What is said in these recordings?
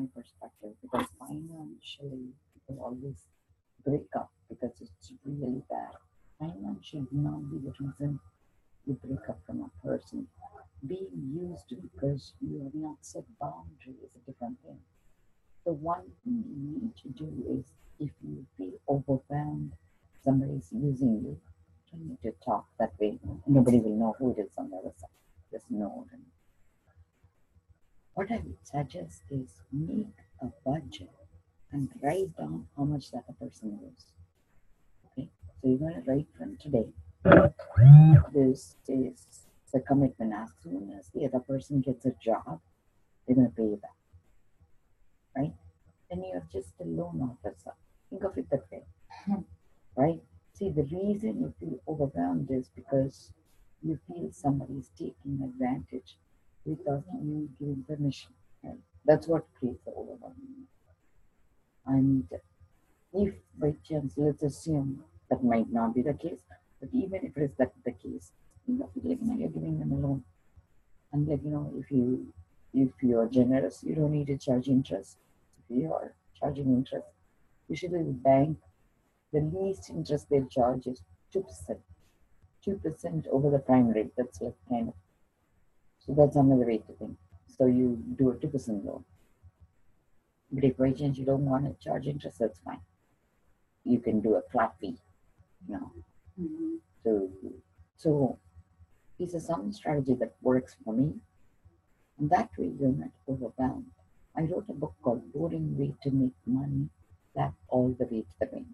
my perspective, because financially people always break up because it's really bad. Finance should not be the reason you break up from a person. Being used because you have not set boundary is a different thing. The one thing you need to do is, if you feel overwhelmed, somebody is using you, you need to talk that way. Nobody will know who it is on the other side. Just know them. What I would suggest is make a budget and write down how much that a person owes. Okay, so you're going to write from today. This is the commitment. As soon as the other person gets a job, they're going to pay you back, right? Then you're just a loan officer. Think of it that way, right? See, the reason you feel overwhelmed is because you feel somebody is taking advantage without you giving permission. Right? That's what creates the overwhelm. And if by chance, let's assume that might not be the case, but even if it is that the case, you're giving them a loan. And if you are generous, you don't need to charge interest. If you are charging interest, usually the bank, the least interest they charge is 2%. 2% over the prime rate. That's like kind of, so that's another way to think. So you do a 2% loan. But if by chance you don't want to charge interest, that's fine. You can do a flat fee. So this is some strategy that works for me, and that way you're not overwhelmed. I wrote a book called Boring Way to Make Money, that all the way to the bank.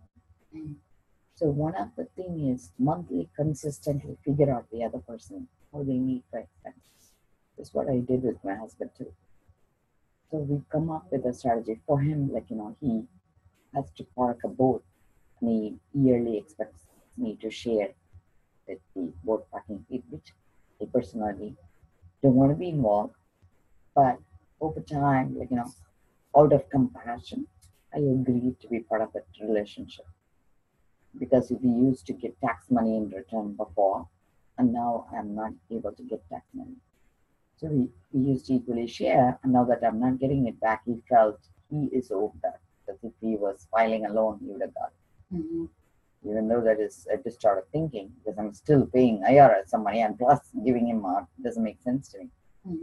So one of the thing is monthly consistently figure out the other person, how they need for expenses. That's what I did with my husband too. So we come up with a strategy for him, he has to park a boat, and he yearly expects me to share with the boat parking fee, which I personally don't want to be involved. But over time, out of compassion, I agreed to be part of that relationship. Because we used to get tax money in return before, and now I'm not able to get tax money. So we used to equally share, and now that I'm not getting it back, he felt he is owed that. Because if he was filing a loan, he would have got it. Even though that is a distorted thinking, because I'm still paying IRS some money and plus giving him out, doesn't make sense to me.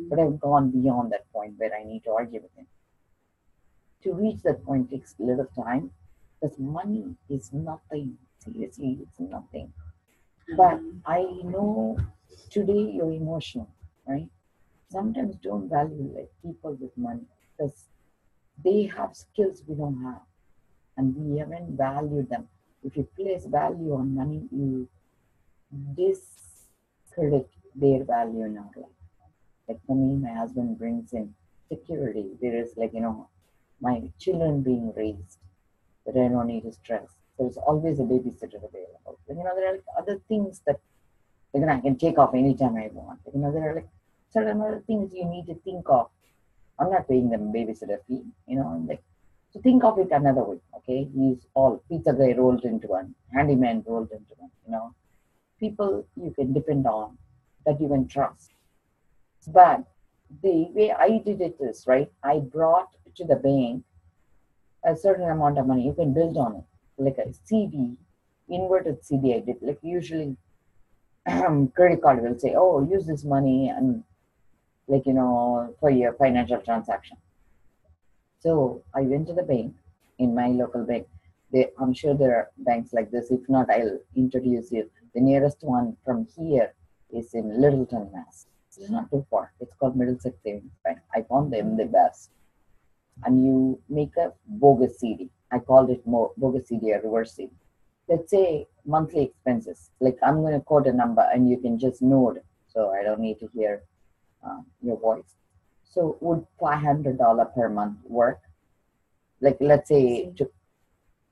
But I've gone beyond that point where I need to argue with him. To reach that point takes a little time, because money is nothing. Seriously, it's nothing. But I know today you're emotional, right? Sometimes don't value people with money, because they have skills we don't have, and we haven't valued them. If you place value on money, you discredit their value in our life. Like for me, my husband brings in security. There is my children being raised, that I don't need to stress. There's always a babysitter available. There are other things that I can take off anytime I want. There are certain other things you need to think of. I'm not paying them babysitter fee. So think of it another way. Okay, he's all pizza guy rolled into one, handyman rolled into one. People you can depend on, that you can trust. But the way I did it is, right, I brought to the bank a certain amount of money. You can build on it, like a CD, inverted CD I did. Like usually credit card will say, oh, use this money and for your financial transaction. So I went to the bank, in my local bank. I'm sure there are banks like this. If not, I'll introduce you. The nearest one from here is in Littleton, Mass. It's not too far. It's called Middlesex Savings Bank. I found them the best. And you make a bogus CD. I called it bogus CD or reverse CD. Let's say monthly expenses. Like I'm going to quote a number and you can just nod, so I don't need to hear your voice. So would $500 per month work? Like let's say,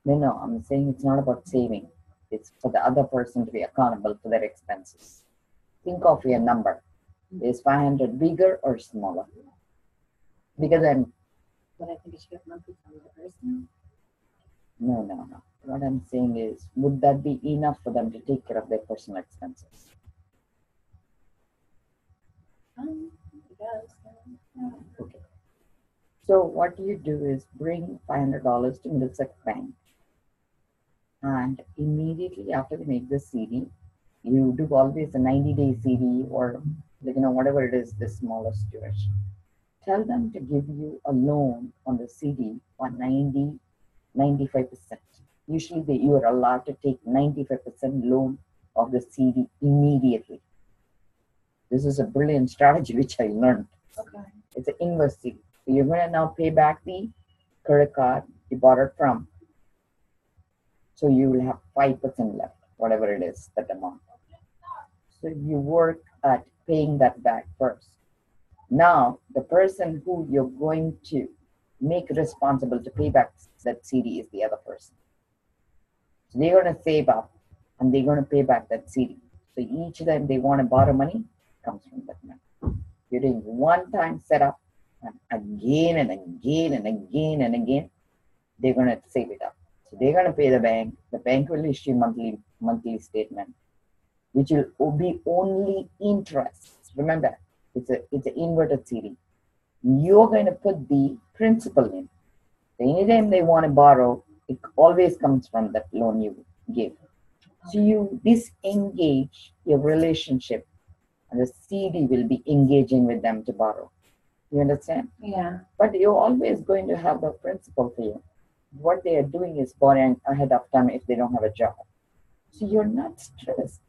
no, I'm saying it's not about saving. It's for the other person to be accountable for their expenses. Think of your number. Is 500 bigger or smaller? Because But I think it should get monthly from the person. No. What I'm saying is, would that be enough for them to take care of their personal expenses? Yes. Okay. So what you do is bring $500 to Middlesex Bank, and immediately after they make the CD, you do always a 90-day CD, or whatever it is, the smallest duration. Tell them to give you a loan on the CD for 95%. Usually you are allowed to take 95% loan of the CD immediately. This is a brilliant strategy which I learned. Okay. It's an inverse CD. So you're going to now pay back the credit card you bought it from. So you will have 5% left, whatever it is, that amount. So you work at paying that back first. Now, the person who you're going to make responsible to pay back that CD is the other person. So they're going to save up and they're going to pay back that CD. So each time they want to borrow money, comes from that money. You're doing one time setup, and again and again and again and again, they're going to save it up. So they're going to pay the bank. The bank will issue monthly statement, which will be only interest. Remember, it's an inverted CD. You're going to put the principal in. So anytime they want to borrow, it always comes from that loan you give. So you disengage your relationship, and the CD will be engaging with them to borrow. You understand? Yeah. But you're always going to have the principal for you. What they are doing is borrowing ahead of time if they don't have a job. So you're not stressed.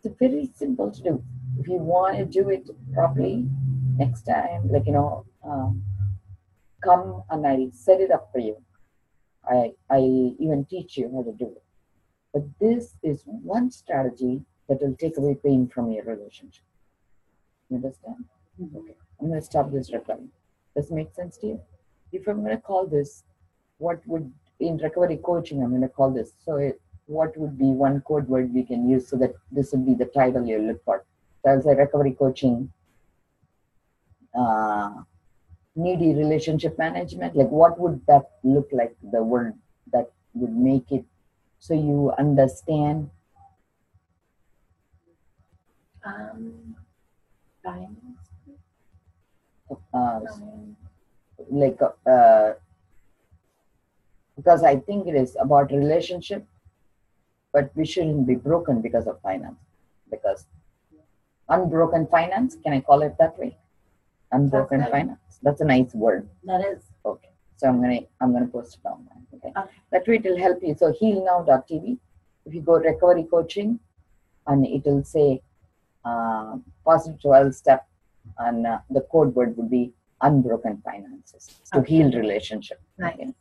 It's very simple to do. If you want to do it properly, next time, come and I set it up for you. I even teach you how to do it. But this is one strategy that will take away pain from your relationship. You understand? Mm-hmm. Okay. I'm going to stop this recording. Does it make sense to you? If I'm going to call this, in recovery coaching, I'm going to call this. So what would be one code word we can use so that this would be the title you look for? So I'll say recovery coaching, needy relationship management. Like, what would that look like, the word that would make it so you understand? Finance. Like, because I think it is about relationship, but we shouldn't be broken because of finance. Because unbroken finance, can I call it that way? Unbroken finance. That's a nice word. That is. Okay. So I'm gonna post it online. Okay. That way it will help you. So healnow.tv. If you go recovery coaching, and it will say positive 12 step, and the code word would be unbroken finances to heal relationship. Nice. Okay.